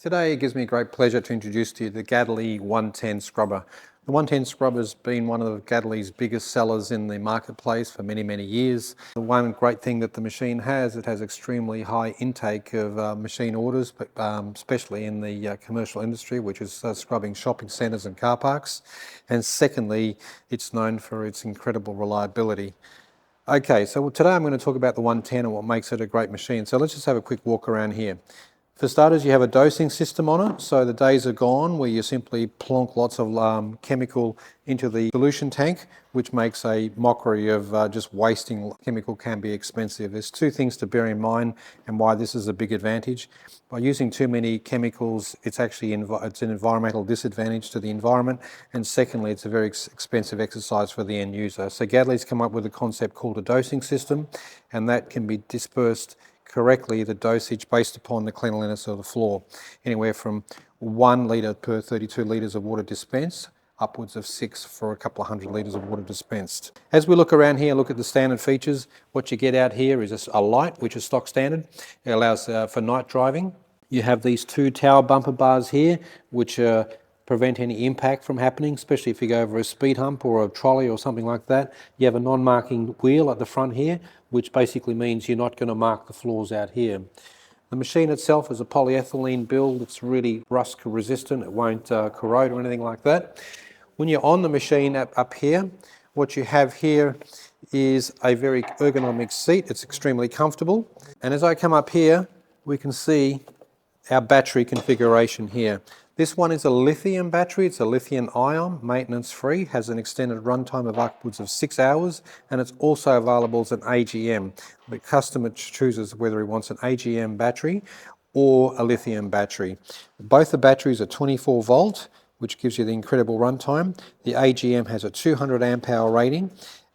Today it gives me great pleasure to introduce to you the Gadlee 110 scrubber. The 110 scrubber has been one of Gadlee's biggest sellers in the marketplace for many years. The one great thing that the machine has, it has extremely high intake of machine orders, but especially in the commercial industry, which is scrubbing shopping centres and car parks. And secondly, it's known for its incredible reliability. Okay, so today I'm going to talk about the 110 and what makes it a great machine. So let's just have a quick walk around here. For starters, you have a dosing system on it, so the days are gone where you simply plonk lots of chemical into the solution tank, which makes a mockery of just wasting chemical. Can be expensive. There's two things to bear in mind and why this is a big advantage. By using too many chemicals, it's actually it's an environmental disadvantage to the environment, and secondly, it's a very expensive exercise for the end user. So Gadlee's come up with a concept called a dosing system, and that can be dispersed correctly, the dosage based upon the cleanliness of the floor, anywhere from 1 litre per 32 litres of water dispensed, upwards of 6 for a couple of 100 litres of water dispensed. As we look around here, look at the standard features. What you get out here is a light, which is stock standard. It allows for night driving. You have these two tower bumper bars here, which prevent any impact from happening, especially if you go over a speed hump or a trolley or something like that. You have a non-marking wheel at the front here, which basically means you're not going to mark the floors out here. The machine itself is a polyethylene build. It's really rust resistant. It won't corrode or anything like that. When you're on the machine up here, what you have here is a very ergonomic seat. It's extremely comfortable. And as I come up here, we can see our battery configuration here. This one is a lithium battery. It's a lithium ion, maintenance free, has an extended runtime of upwards of 6 hours, and it's also available as an AGM. The customer chooses whether he wants an AGM battery or a lithium battery. Both the batteries are 24 volt, which gives you the incredible runtime. The AGM has a 200 amp hour rating,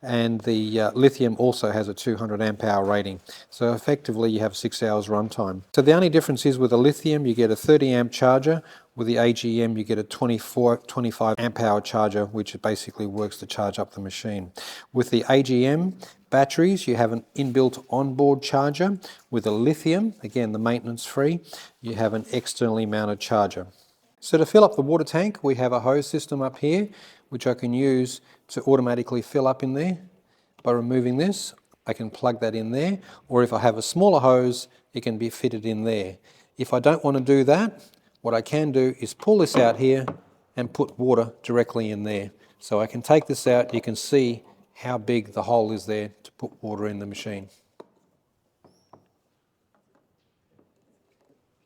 and the lithium also has a 200 amp hour rating. So effectively you have 6 hours runtime. So the only difference is with the lithium you get a 30 amp charger. With the AGM you get a 25 amp hour charger, which basically works to charge up the machine. With the AGM batteries you have an inbuilt onboard charger. With the lithium, again the maintenance free, you have an externally mounted charger. So to fill up the water tank, we have a hose system up here, which I can use to automatically fill up in there. By removing this, I can plug that in there, or if I have a smaller hose, it can be fitted in there. If I don't want to do that, what I can do is pull this out here and put water directly in there. So I can take this out, you can see how big the hole is there to put water in the machine.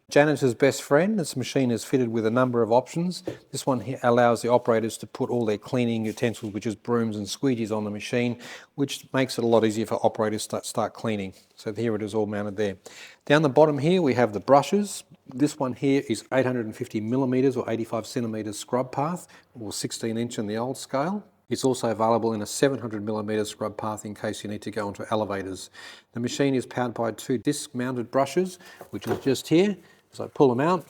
Janitor's best friend. This machine is fitted with a number of options. This one here allows the operators to put all their cleaning utensils, which is brooms and squeegees, on the machine, which makes it a lot easier for operators to start cleaning. So here it is all mounted there. Down the bottom here we have the brushes. This one here is 850 millimeters or 85 centimeters scrub path, or 16 inch in the old scale. It's also available in a 700 millimeter scrub path in case you need to go onto elevators. The machine is powered by 2 disc mounted brushes, which is just here. So I pull them out.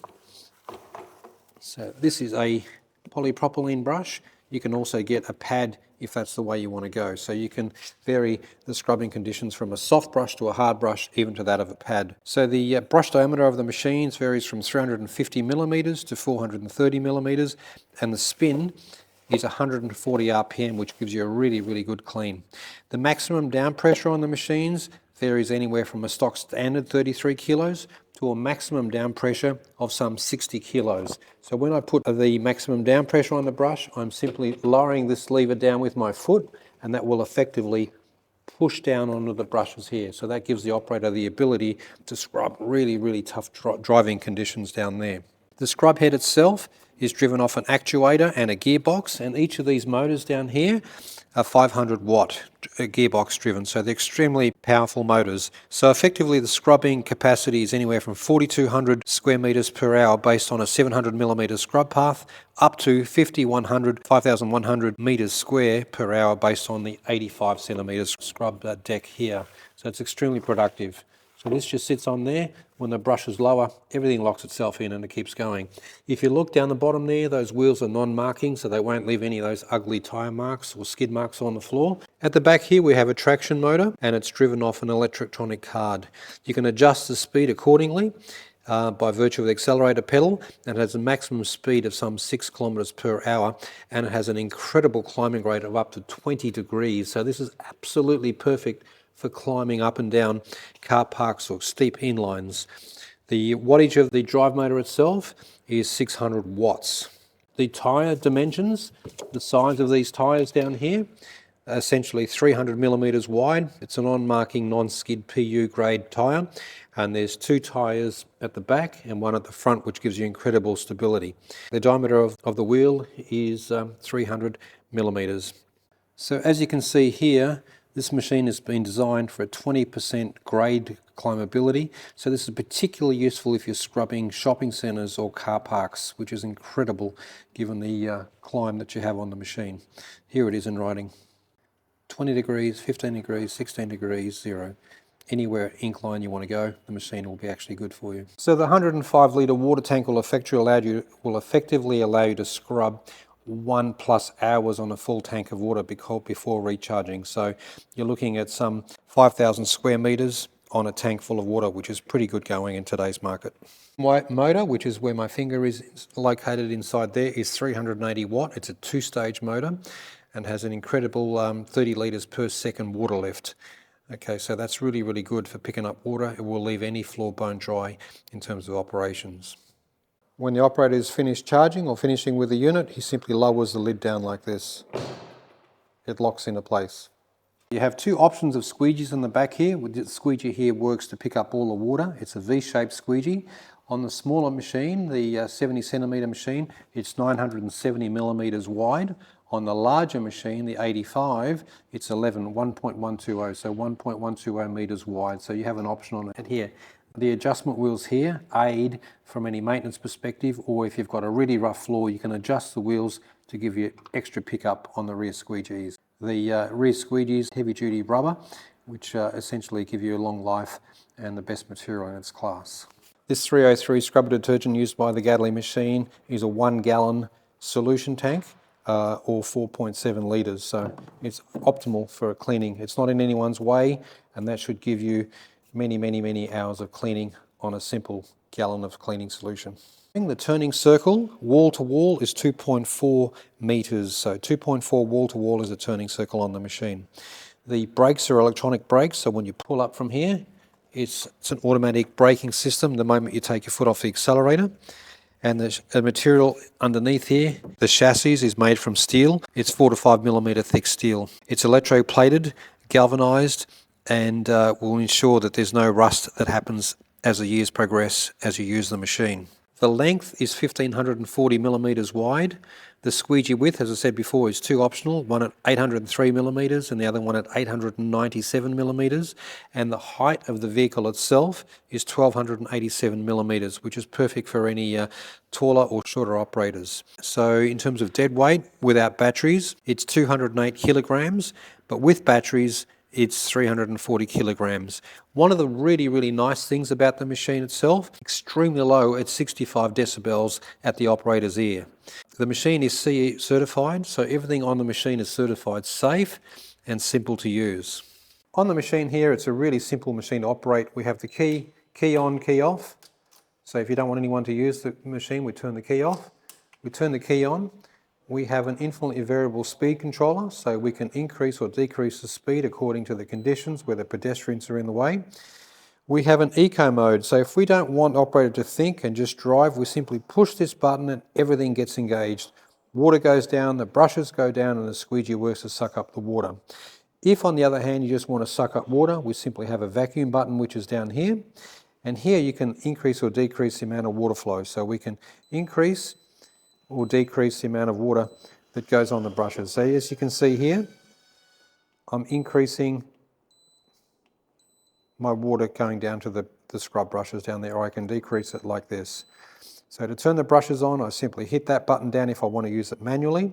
So this is a polypropylene brush. You can also get a pad if that's the way you want to go. So you can vary the scrubbing conditions from a soft brush to a hard brush, even to that of a pad. So the brush diameter of the machines varies from 350 millimeters to 430 millimeters, and the spin is 140 RPM, which gives you a really good clean. The maximum down pressure on the machines varies anywhere from a stock standard 33 kilos to a maximum down pressure of some 60 kilos. So when I put the maximum down pressure on the brush, I'm simply lowering this lever down with my foot, and that will effectively push down onto the brushes here. So that gives the operator the ability to scrub really tough driving conditions down there. The scrub head itself is driven off an actuator and a gearbox, and each of these motors down here are 500 watt gearbox driven, so they're extremely powerful motors. So effectively the scrubbing capacity is anywhere from 4,200 square meters per hour based on a 700 millimeter scrub path, up to 5,100 meters square per hour based on the 85 centimeters scrub deck here. So it's extremely productive. So this just sits on there. When the brush is lower, everything locks itself in and it keeps going. If you look down the bottom there, those wheels are non-marking, so they won't leave any of those ugly tyre marks or skid marks on the floor. At the back here we have a traction motor, and it's driven off an electronic card. You can adjust the speed accordingly. by virtue of the accelerator pedal, and it has a maximum speed of some 6 kilometers per hour, and it has an incredible climbing rate of up to 20 degrees. So this is absolutely perfect for climbing up and down car parks or steep inclines. The wattage of the drive motor itself is 600 watts. The tyre dimensions, the size of these tyres down here, essentially 300 millimeters wide. It's an on-marking non-skid PU grade tyre, and there's 2 tyres at the back and 1 at the front, which gives you incredible stability. The diameter of the wheel is 300 millimeters. So as you can see here, this machine has been designed for a 20% grade climbability. So this is particularly useful if you're scrubbing shopping centres or car parks, which is incredible given the climb that you have on the machine. Here it is in writing. 20 degrees, 15 degrees, 16 degrees, 0. Anywhere incline you want to go, the machine will be actually good for you. So the 105 litre water tank will effectively allow you to scrub 1+ hours on a full tank of water before recharging. So you're looking at some 5,000 square metres on a tank full of water, which is pretty good going in today's market. My motor, which is where my finger is located inside there, is 380 watt. It's a 2-stage motor and has an incredible 30 litres per second water lift. Okay, so that's really, really good for picking up water. It will leave any floor bone dry in terms of operations. When the operator is finished charging or finishing with the unit, he simply lowers the lid down like this. It locks into place. You have 2 options of squeegees in the back here. The squeegee here works to pick up all the water. It's a V-shaped squeegee. On the smaller machine, the 70 centimetre machine, it's 970 millimetres wide. On the larger machine, the 85, it's 1.120, so 1.120 metres wide. So you have an option on it here. The adjustment wheels here aid from any maintenance perspective, or if you've got a really rough floor, you can adjust the wheels to give you extra pickup on the rear squeegees. The rear squeegees, heavy duty rubber, which essentially give you a long life and the best material in its class. This 303 scrubber detergent used by the Gadlee machine is a 1 gallon solution tank, or 4.7 litres, so it's optimal for cleaning. It's not in anyone's way, and that should give you many hours of cleaning on a simple gallon of cleaning solution. The turning circle wall to wall is 2.4 metres, so 2.4 wall to wall is a turning circle on the machine. The brakes are electronic brakes, so when you pull up from here, it's an automatic braking system the moment you take your foot off the accelerator. And the material underneath here, the chassis, is made from steel. It's 4 to 5 millimetre thick steel. It's electroplated, galvanised, and will ensure that there's no rust that happens as the years progress as you use the machine. The length is 1,540 millimetres wide. The squeegee width, as I said before, is 2 optional, one at 803 millimetres and the other one at 897 millimetres. And the height of the vehicle itself is 1,287 millimetres, which is perfect for any taller or shorter operators. So in terms of dead weight, without batteries, it's 208 kilograms, but with batteries, it's 340 kilograms. One of the really nice things about the machine itself, extremely low at 65 decibels at the operator's ear. The machine is CE certified, so everything on the machine is certified safe and simple to use. On the machine here, it's a really simple machine to operate. We have the key on, key off. So if you don't want anyone to use the machine, we turn the key off. We turn the key on. We have an infinitely variable speed controller, so we can increase or decrease the speed according to the conditions, whether pedestrians are in the way. We have an eco mode, so if we don't want the operator to think and just drive, we simply push this button and everything gets engaged. Water goes down, the brushes go down, and the squeegee works to suck up the water. If, on the other hand, you just want to suck up water, we simply have a vacuum button, which is down here. And here you can increase or decrease the amount of water flow. So we can increase or decrease the amount of water that goes on the brushes. So as you can see here, I'm increasing my water going down to the scrub brushes down there, or I can decrease it like this. So to turn the brushes on, I simply hit that button down if I want to use it manually.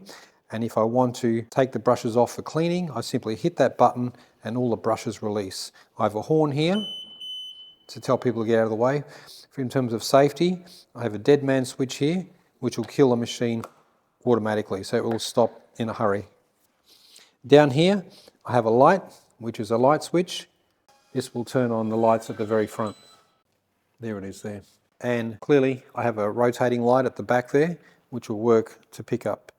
And if I want to take the brushes off for cleaning, I simply hit that button and all the brushes release. I have a horn here to tell people to get out of the way. In terms of safety, I have a dead man switch here, which will kill the machine automatically, so it will stop in a hurry. Down here, I have a light, which is a light switch. This will turn on the lights at the very front. There it is there. And clearly I have a rotating light at the back there, which will work to pick up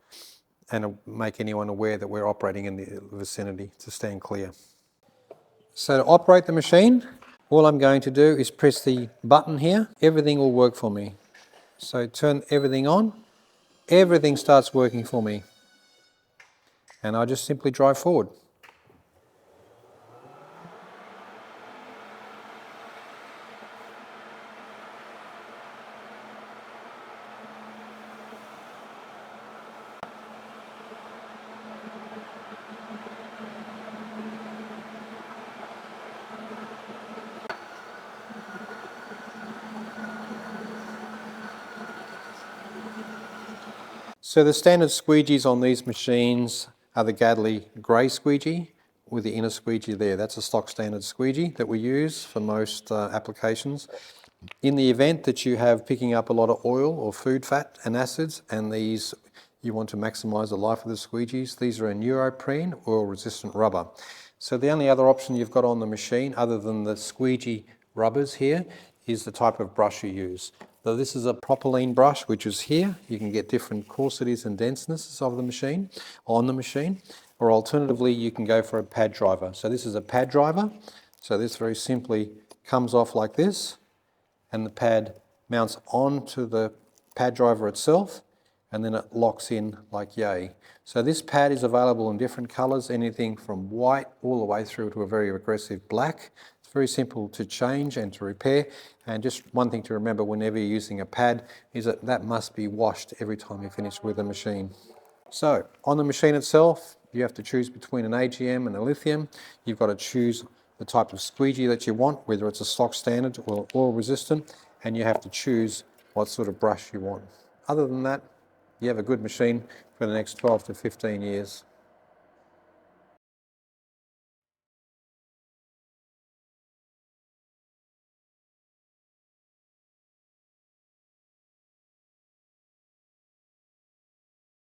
and make anyone aware that we're operating in the vicinity to stand clear. So to operate the machine, all I'm going to do is press the button here. Everything will work for me. So turn everything on. Everything starts working for me. And I just simply drive forward. So the standard squeegees on these machines are the Gadlee grey squeegee with the inner squeegee there. That's a stock standard squeegee that we use for most applications. In the event that you have picking up a lot of oil or food fat and acids, and these you want to maximise the life of the squeegees, these are a neoprene oil resistant rubber. So the only other option you've got on the machine other than the squeegee rubbers here is the type of brush you use. So this is a propylene brush, which is here. You can get different coarsities and densities of the machine, on the machine, or alternatively you can go for a pad driver. So this is a pad driver. So this very simply comes off like this, and the pad mounts onto the pad driver itself, and then it locks in like yay. So this pad is available in different colours, anything from white all the way through to a very aggressive black. It's very simple to change and to repair. And just one thing to remember whenever you're using a pad is that that must be washed every time you finish with the machine. So on the machine itself, you have to choose between an AGM and a lithium. You've got to choose the type of squeegee that you want, whether it's a stock standard or oil resistant, and you have to choose what sort of brush you want. Other than that, you have a good machine for the next 12 to 15 years.